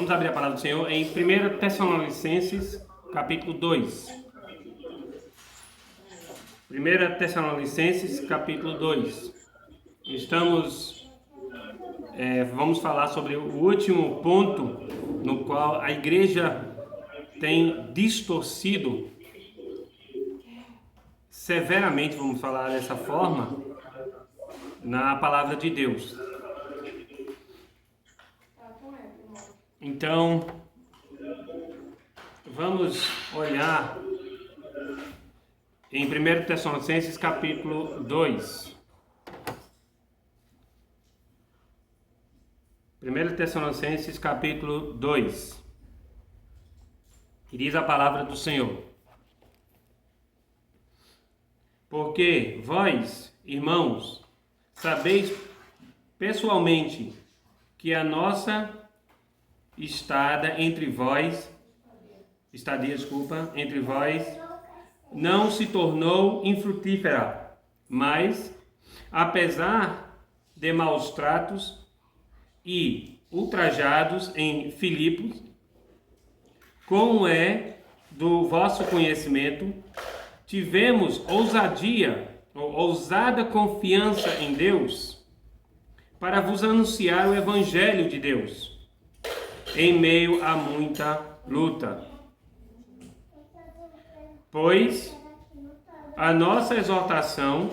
Vamos abrir a palavra do Senhor em 1 Tessalonicenses, capítulo 2. 1 Tessalonicenses, capítulo 2. Vamos falar sobre o último ponto no qual a igreja tem distorcido severamente, vamos falar dessa forma, na palavra de Deus. Então, vamos olhar em 1 Tessalonicenses capítulo 2. 1 Tessalonicenses capítulo 2. Que diz a palavra do Senhor. Porque vós, irmãos, sabeis pessoalmente que a nossa estadia entre vós não se tornou infrutífera, mas, apesar de maus tratos e ultrajados em Filipos, como é do vosso conhecimento, tivemos ousada confiança em Deus para vos anunciar o Evangelho de Deus, em meio a muita luta. Pois a nossa exortação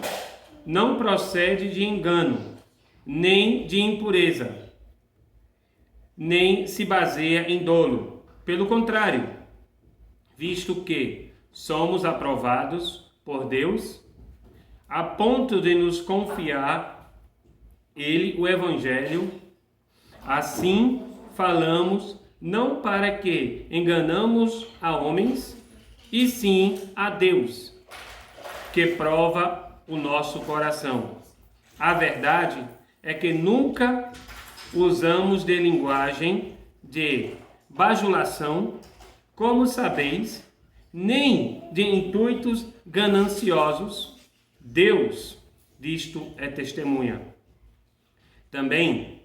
não procede de engano, nem de impureza, nem se baseia em dolo. Pelo contrário, visto que somos aprovados por Deus, a ponto de nos confiar Ele o Evangelho, assim falamos, não para que enganamos a homens, e sim a Deus, que prova o nosso coração. A verdade é que nunca usamos de linguagem de bajulação, como sabeis, nem de intuitos gananciosos. Deus disto é testemunha. Também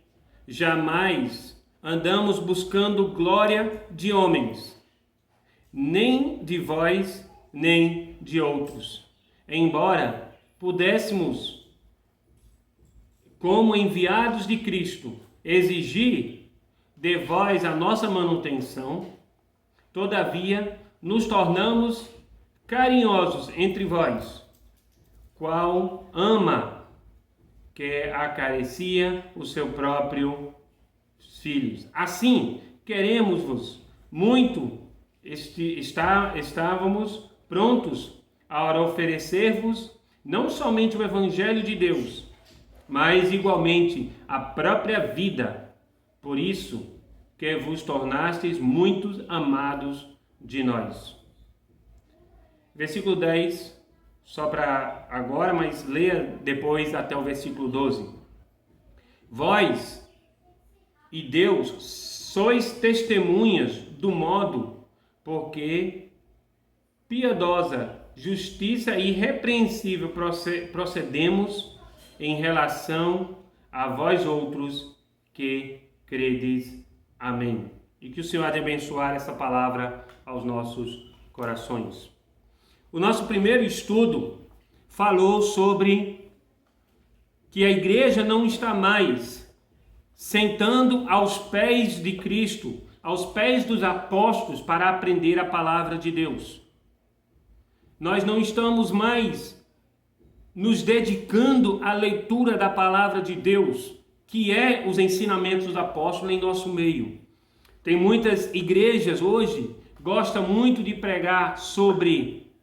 jamais andamos buscando glória de homens, nem de vós, nem de outros. Embora pudéssemos, como enviados de Cristo, exigir de vós a nossa manutenção, todavia nos tornamos carinhosos entre vós, qual ama que acaricia o seu próprio filhos. Assim, queremos-vos muito, estávamos prontos a oferecer-vos não somente o Evangelho de Deus, mas igualmente a própria vida. Por isso que vos tornastes muitos amados de nós. Versículo 10, só para agora, mas leia depois até o versículo 12. Vós e Deus sois testemunhas do modo porque piedosa, justiça e irrepreensível procedemos em relação a vós outros que credes. Amém. E que o Senhor há de abençoar essa palavra aos nossos corações. O nosso primeiro estudo falou sobre que a igreja não está mais sentando aos pés de Cristo, aos pés dos apóstolos para aprender a palavra de Deus. Nós não estamos mais nos dedicando à leitura da palavra de Deus, que é os ensinamentos dos apóstolos em nosso meio. Tem muitas igrejas hoje que gostam muito de pregar sobre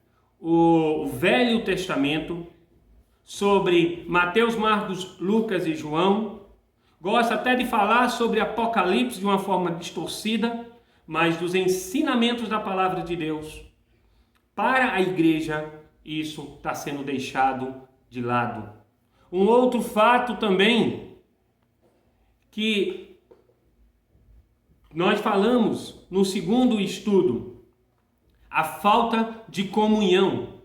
o Velho Testamento, sobre Mateus, Marcos, Lucas e João. Gosta até de falar sobre Apocalipse de uma forma distorcida, mas dos ensinamentos da palavra de Deus, para a igreja, isso está sendo deixado de lado. Um outro fato também, que nós falamos no segundo estudo, a falta de comunhão.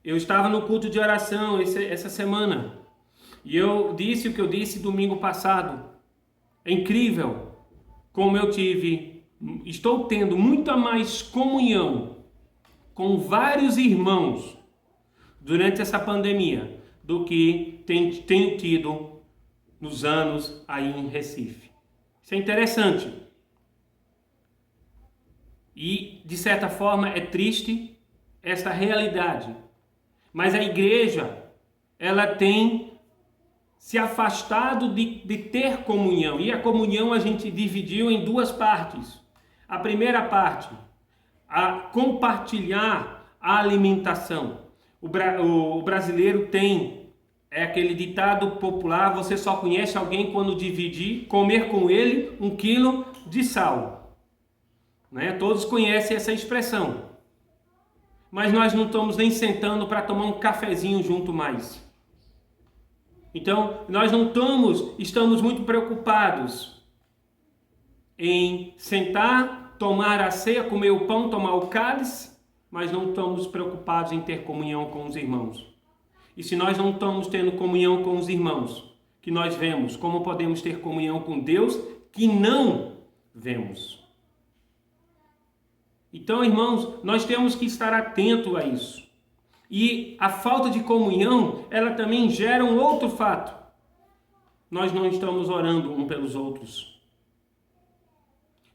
Eu estava no culto de oração essa semana, e eu disse o que eu disse domingo passado. É incrível como estou tendo muita mais comunhão com vários irmãos durante essa pandemia do que tenho tido nos anos aí em Recife. Isso é interessante. E, de certa forma, é triste essa realidade. Mas a igreja, ela tem se afastado de ter comunhão. E a comunhão a gente dividiu em duas partes. A primeira parte, a compartilhar a alimentação. O brasileiro tem aquele ditado popular: você só conhece alguém quando comer com ele 1 quilo de sal. Né? Todos conhecem essa expressão. Mas nós não estamos nem sentando para tomar um cafezinho junto mais. Então, nós não estamos muito preocupados em sentar, tomar a ceia, comer o pão, tomar o cálice, mas não estamos preocupados em ter comunhão com os irmãos. E se nós não estamos tendo comunhão com os irmãos que nós vemos, como podemos ter comunhão com Deus que não vemos? Então, irmãos, nós temos que estar atentos a isso. E a falta de comunhão, ela também gera um outro fato. Nós não estamos orando um pelos outros.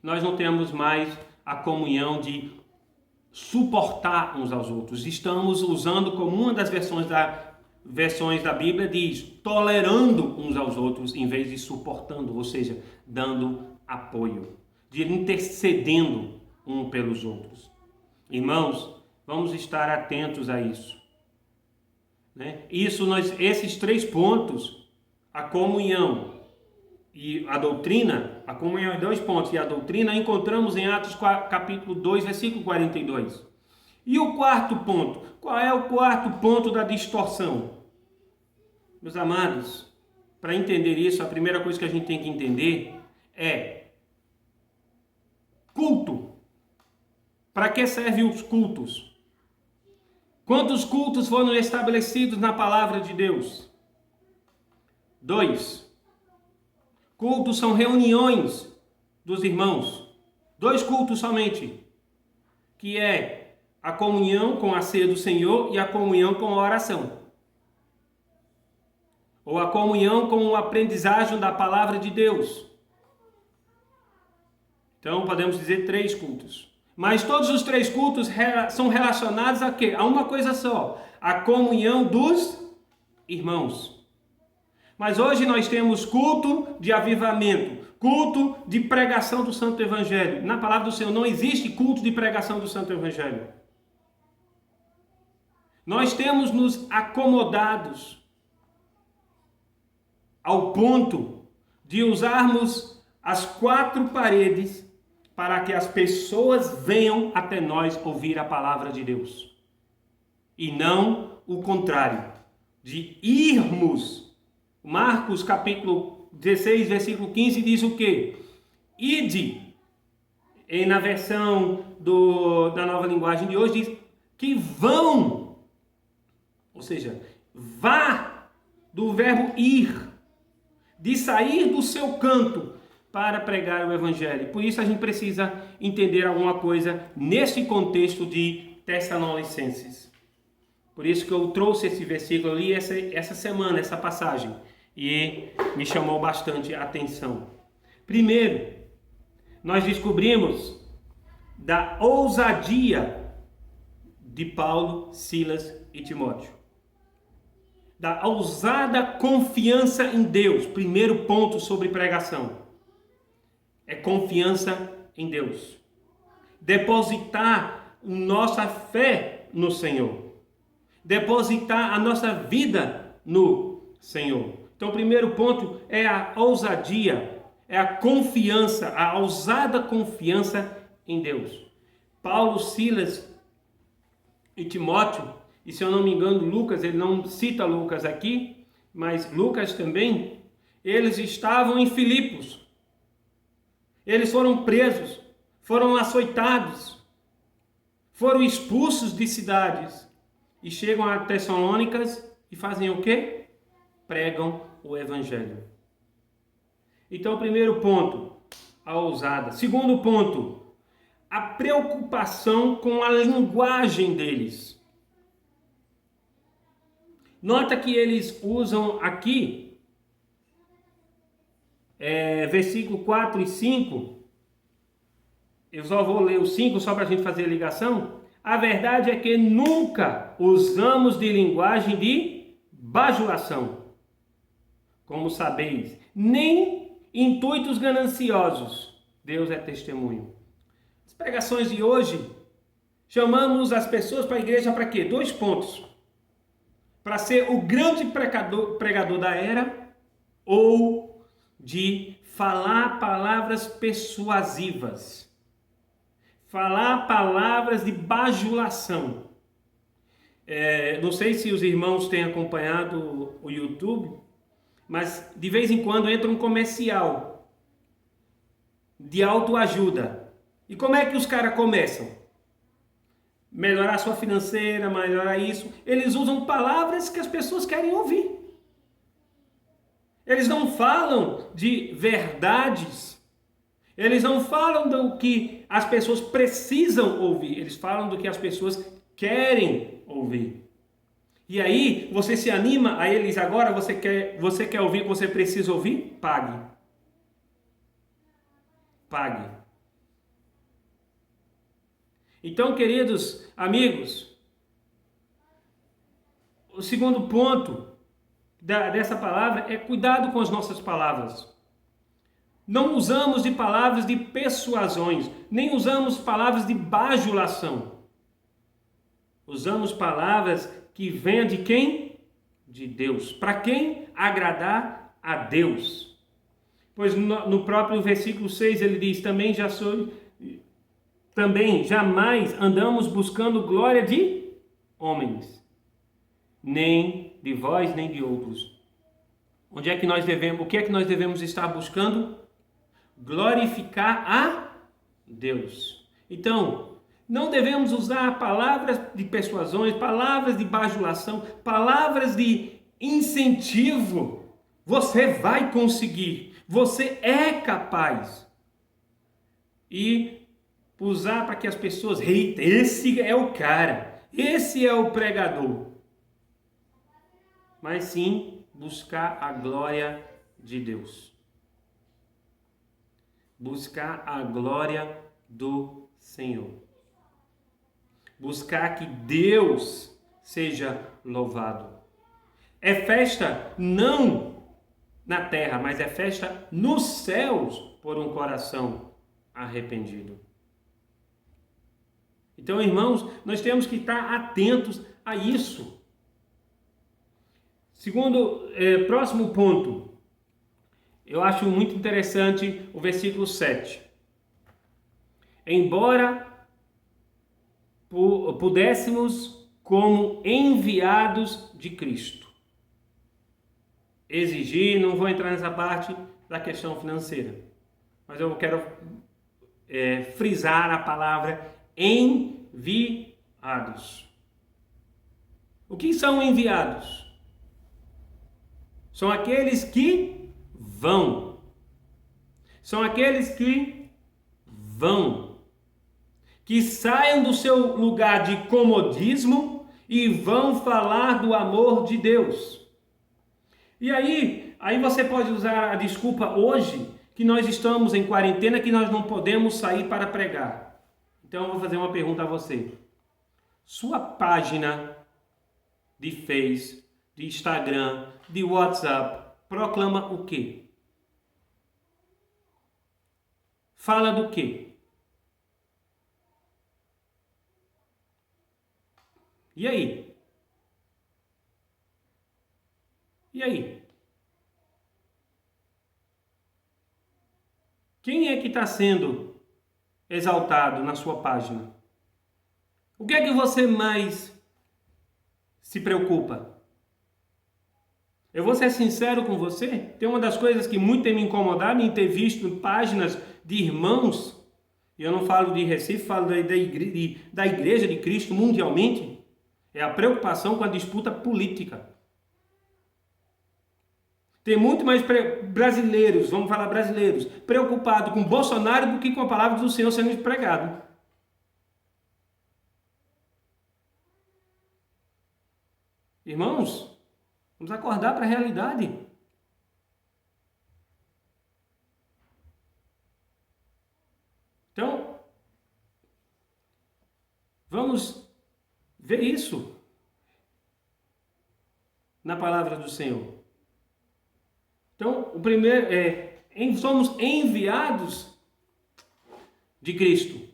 Nós não temos mais a comunhão de suportar uns aos outros. Estamos usando, como uma das versões da Bíblia diz, tolerando uns aos outros em vez de suportando, ou seja, dando apoio, de intercedendo um pelos outros. Irmãos, vamos estar atentos a isso. Né? Esses 3 pontos, a comunhão e a doutrina, a comunhão em 2 pontos e a doutrina, encontramos em Atos capítulo 2, versículo 42. E o 4º ponto? Qual é o 4º ponto da distorção? Meus amados, para entender isso, a primeira coisa que a gente tem que entender é culto. Para que servem os cultos? Quantos cultos foram estabelecidos na palavra de Deus? 2. Cultos são reuniões dos irmãos. 2 cultos somente. Que é a comunhão com a ceia do Senhor e a comunhão com a oração. Ou a comunhão com o aprendizagem da palavra de Deus. Então podemos dizer 3 cultos. Mas todos os 3 cultos são relacionados a quê? A uma coisa só: a comunhão dos irmãos. Mas hoje nós temos culto de avivamento, culto de pregação do Santo Evangelho. Na palavra do Senhor não existe culto de pregação do Santo Evangelho. Nós temos nos acomodados ao ponto de usarmos as 4 paredes para que as pessoas venham até nós ouvir a palavra de Deus. E não o contrário, de irmos. Marcos capítulo 16, versículo 15 diz o quê? Ide. E na versão da nova linguagem de hoje diz que vão. Ou seja, vá, do verbo ir, de sair do seu canto para pregar o Evangelho. Por isso a gente precisa entender alguma coisa nesse contexto de Tessalonicenses. Por isso que eu trouxe esse versículo ali essa semana, essa passagem, e me chamou bastante a atenção. Primeiro, nós descobrimos da ousadia de Paulo, Silas e Timóteo. Da ousada confiança em Deus. Primeiro ponto sobre pregação. É confiança em Deus. Depositar nossa fé no Senhor. Depositar a nossa vida no Senhor. Então, o primeiro ponto é a ousadia, é a confiança, a ousada confiança em Deus. Paulo, Silas e Timóteo, e se eu não me engano, Lucas, ele não cita Lucas aqui, mas Lucas também, eles estavam em Filipos. Eles foram presos, foram açoitados, foram expulsos de cidades e chegam a Tessalônicas e fazem o quê? Pregam o Evangelho. Então, o primeiro ponto, a ousada. Segundo ponto, a preocupação com a linguagem deles. Nota que eles usam aqui, versículo 4 e 5, eu só vou ler o 5 só para a gente fazer a ligação. A verdade é que nunca usamos de linguagem de bajulação, como sabeis, nem intuitos gananciosos. Deus é testemunho. As pregações de hoje, chamamos as pessoas para a igreja para quê? 2 pontos. Para ser o grande pregador da era, ou de falar palavras persuasivas. Falar palavras de bajulação. Não sei se os irmãos têm acompanhado o YouTube, mas de vez em quando entra um comercial de autoajuda. E como é que os caras começam? Melhorar sua financeira, melhorar isso. Eles usam palavras que as pessoas querem ouvir. Eles não falam de verdades. Eles não falam do que as pessoas precisam ouvir. Eles falam do que as pessoas querem ouvir. E aí, você se anima a eles agora, você quer ouvir o que você precisa ouvir? Pague. Pague. Então, queridos amigos, o segundo ponto dessa palavra é cuidado com as nossas palavras. Não usamos de palavras de persuasões, nem usamos palavras de bajulação. Usamos palavras que venham de quem? De Deus. Para quem? Agradar a Deus. Pois no próprio versículo 6 ele diz, também jamais andamos buscando glória de homens, nem de vós, nem de outros. O que é que nós devemos estar buscando? Glorificar a Deus. Então, não devemos usar palavras de persuasões, palavras de bajulação, palavras de incentivo. Você vai conseguir, você é capaz. E usar para que as pessoas, eita, esse é o cara, esse é o pregador. Mas sim, buscar a glória de Deus. Buscar a glória do Senhor. Buscar que Deus seja louvado. É festa não na terra, mas é festa nos céus por um coração arrependido. Então, irmãos, nós temos que estar atentos a isso. Próximo ponto. Eu acho muito interessante o versículo 7. Embora pudéssemos, como enviados de Cristo, exigir, não vou entrar nessa parte da questão financeira, mas eu quero frisar a palavra enviados. O que são enviados? São aqueles que vão. São aqueles que vão. Que saiam do seu lugar de comodismo e vão falar do amor de Deus. E aí você pode usar a desculpa hoje que nós estamos em quarentena, que nós não podemos sair para pregar. Então eu vou fazer uma pergunta a você. Sua página de Face, de Instagram, de WhatsApp, proclama o quê? Fala do quê? E aí? E aí? Quem é que está sendo exaltado na sua página? O que é que você mais se preocupa? Eu vou ser sincero com você, tem uma das coisas que muito tem me incomodado em ter visto páginas de irmãos, e eu não falo de Recife, falo da Igreja de Cristo mundialmente, é a preocupação com a disputa política. Tem muito mais brasileiros, vamos falar brasileiros, preocupados com Bolsonaro do que com a palavra do Senhor sendo pregado. Irmãos, vamos acordar para a realidade. Então, vamos ver isso na palavra do Senhor. Então, o primeiro somos enviados de Cristo.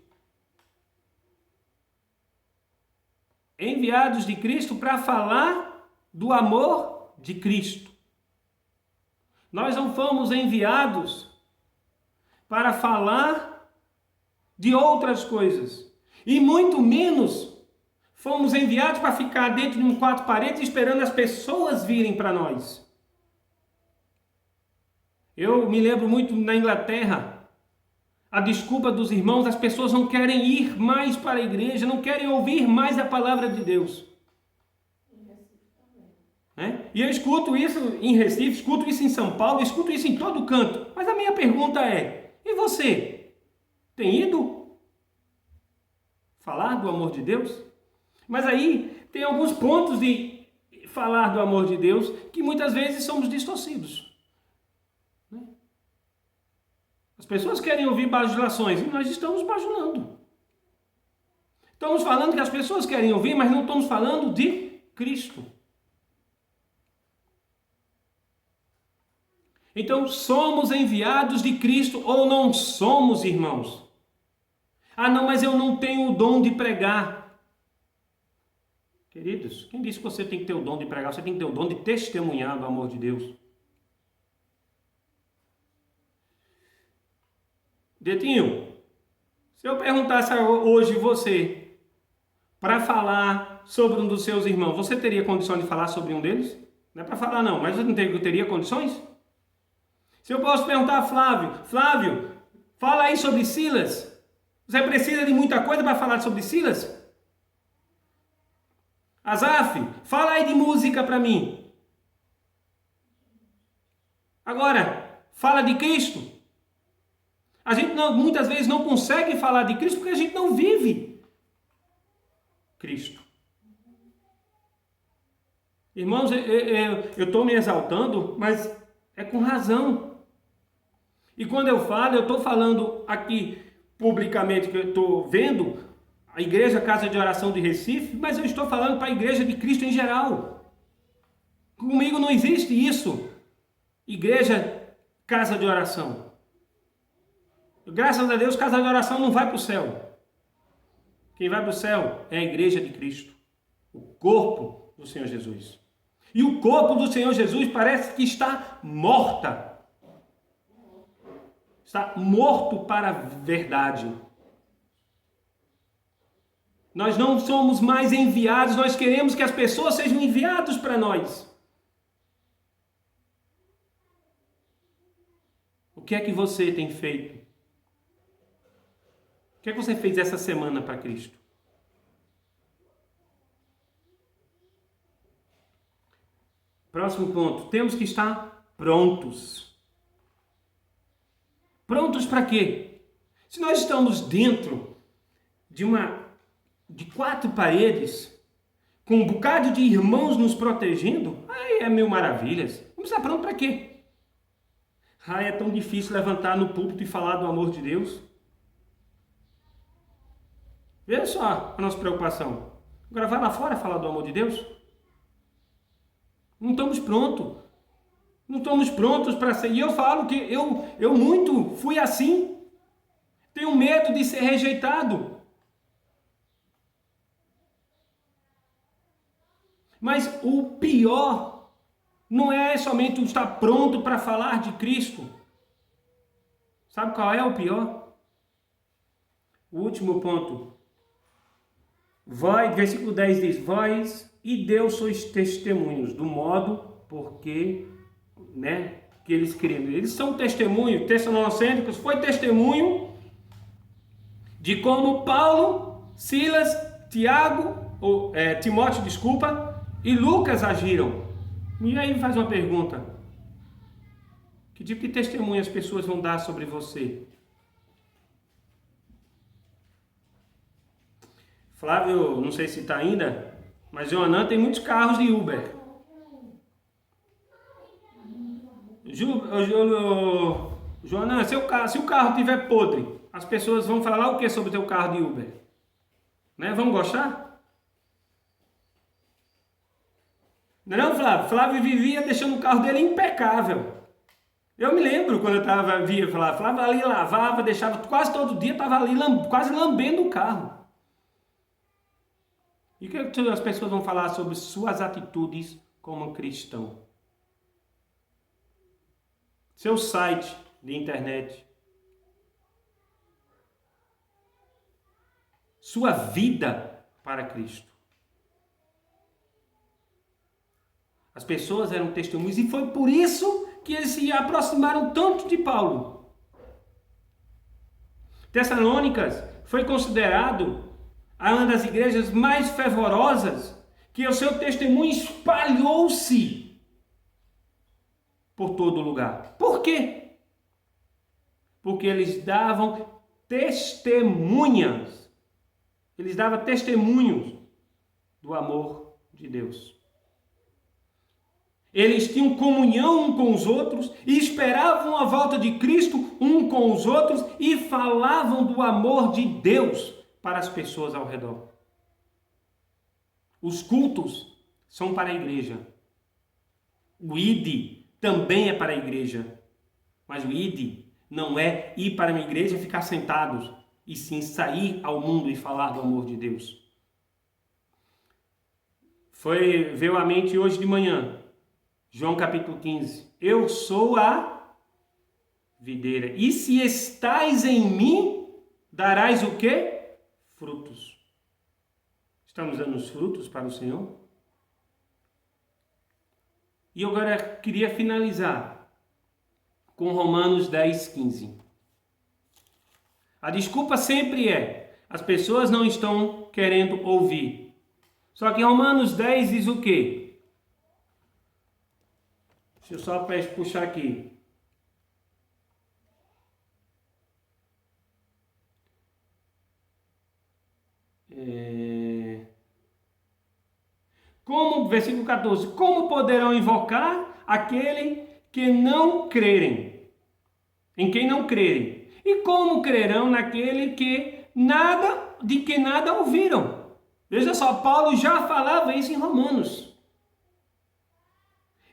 Enviados de Cristo para falar do amor de Cristo. Nós não fomos enviados para falar de outras coisas. E muito menos fomos enviados para ficar dentro de quatro paredes esperando as pessoas virem para nós. Eu me lembro muito na Inglaterra, a desculpa dos irmãos, as pessoas não querem ir mais para a igreja, não querem ouvir mais a palavra de Deus. E eu escuto isso em Recife, escuto isso em São Paulo, escuto isso em todo canto. Mas a minha pergunta é, e você? Tem ido falar do amor de Deus? Mas aí tem alguns pontos de falar do amor de Deus que muitas vezes somos distorcidos. As pessoas querem ouvir bajulações e nós estamos bajulando. Estamos falando que as pessoas querem ouvir, mas não estamos falando de Cristo. Então, somos enviados de Cristo ou não somos, irmãos? Ah, não, mas eu não tenho o dom de pregar. Queridos, quem disse que você tem que ter o dom de pregar? Você tem que ter o dom de testemunhar do amor de Deus. Detinho, se eu perguntasse hoje você para falar sobre um dos seus irmãos, você teria condições de falar sobre um deles? Não é para falar não, mas você não teria condições? Se eu posso perguntar a Flávio, fala aí sobre Silas. Você precisa de muita coisa para falar sobre Silas? Azaf, fala aí de música para mim. Agora, fala de Cristo. A gente muitas vezes não consegue falar de Cristo porque a gente não vive Cristo. Irmãos, eu estou me exaltando, mas é com razão. E quando eu estou falando aqui publicamente que eu estou vendo a Igreja Casa de Oração de Recife, mas eu estou falando para a Igreja de Cristo em geral. Comigo não existe isso. Igreja Casa de Oração. Graças a Deus, Casa de Oração não vai para o céu. Quem vai para o céu é a Igreja de Cristo. O corpo do Senhor Jesus. E o corpo do Senhor Jesus parece que está morta. Está morto para a verdade. Nós não somos mais enviados, nós queremos que as pessoas sejam enviadas para nós. O que é que você tem feito? O que é que você fez essa semana para Cristo? Próximo ponto. Temos que estar prontos. Prontos para quê? Se nós estamos dentro de quatro paredes, com um bocado de irmãos nos protegendo, aí é mil maravilhas. Vamos estar prontos para quê? É tão difícil levantar no púlpito e falar do amor de Deus. Veja só a nossa preocupação. Agora vai lá fora falar do amor de Deus? Não estamos prontos. Não estamos prontos para ser. E eu falo que eu muito fui assim. Tenho medo de ser rejeitado. Mas o pior não é somente estar pronto para falar de Cristo. Sabe qual é o pior? O último ponto. Versículo 10 diz: Vós e Deus sois testemunhos do modo porque, que eles criam. Eles são testemunhos. Tessalonicenses foi testemunho de como Paulo, Silas, Timóteo, e Lucas agiram. E aí faz uma pergunta: Que tipo de testemunho as pessoas vão dar sobre você? Flávio, não sei se está ainda, mas Joanã tem muitos carros de Uber. Joanã, se o carro estiver podre, as pessoas vão falar o que sobre o teu carro de Uber? Né? Vão gostar? Não é não, Flávio? Flávio vivia deixando o carro dele impecável. Eu me lembro quando eu via falar, Flávio ali lavava, deixava, quase todo dia estava ali quase lambendo o carro. E o que as pessoas vão falar sobre suas atitudes como cristão? Seu site de internet. Sua vida para Cristo. As pessoas eram testemunhas e foi por isso que eles se aproximaram tanto de Paulo. Tessalônicas foi considerado uma das igrejas mais fervorosas, que o seu testemunho espalhou-se por todo lugar. Por quê? Porque eles davam testemunhas. Eles davam testemunhos do amor de Deus. Eles tinham comunhão um com os outros e esperavam a volta de Cristo um com os outros e falavam do amor de Deus para as pessoas ao redor. Os cultos são para a igreja. O ID também é para a igreja. Mas o ID não é ir para uma igreja e ficar sentados, e sim sair ao mundo e falar do amor de Deus. Veio à mente hoje de manhã, João capítulo 15. Eu sou a videira. E se estais em mim, darás o quê? Frutos. Estamos dando os frutos para o Senhor? E eu agora queria finalizar com Romanos 10, 15. A desculpa sempre é, as pessoas não estão querendo ouvir. Só que Romanos 10 diz o quê? Deixa eu só puxar aqui. Versículo 14. Como poderão invocar aquele que não crerem? Em quem não crerem? E como crerão naquele de que nada ouviram? Veja só, Paulo já falava isso em Romanos.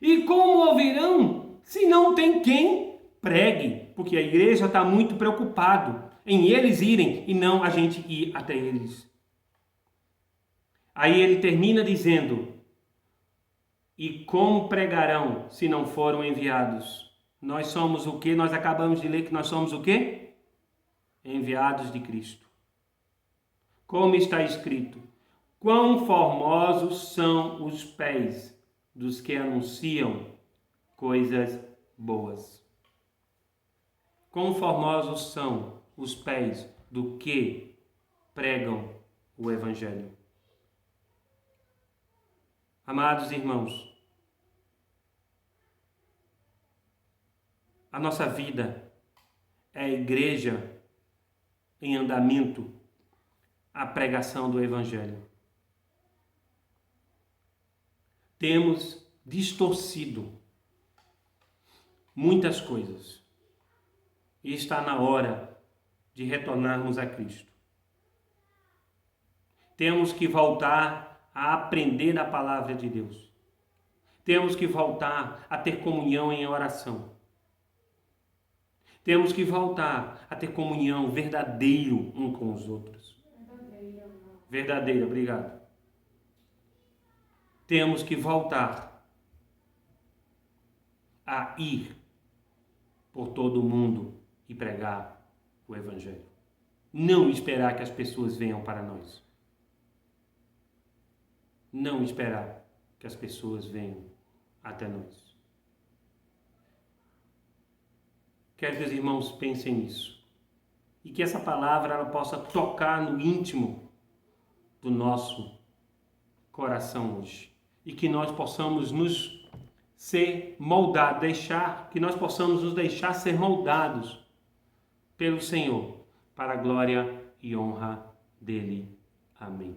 E como ouvirão se não tem quem pregue? Porque a igreja está muito preocupado em eles irem e não a gente ir até eles. Aí ele termina dizendo: e como pregarão se não foram enviados? Nós somos o quê? Nós acabamos de ler que nós somos o quê? Enviados de Cristo. Como está escrito: quão formosos são os pés dos que anunciam coisas boas. Quão formosos são os pés do que pregam o Evangelho. Amados irmãos, a nossa vida é a igreja em andamento, a pregação do Evangelho. Temos distorcido muitas coisas e está na hora de retornarmos a Cristo. Temos que voltar a aprender a palavra de Deus. Temos que voltar a ter comunhão em oração. Temos que voltar a ter comunhão verdadeiro um com os outros. Verdadeira, obrigado. Temos que voltar a ir por todo o mundo e pregar o Evangelho. Não esperar que as pessoas venham para nós. Não esperar que as pessoas venham até nós. Quero que os irmãos pensem nisso. E que essa palavra ela possa tocar no íntimo do nosso coração hoje. E que nós possamos nos ser moldado, que nós possamos nos deixar ser moldados pelo Senhor, para a glória e honra dele. Amém.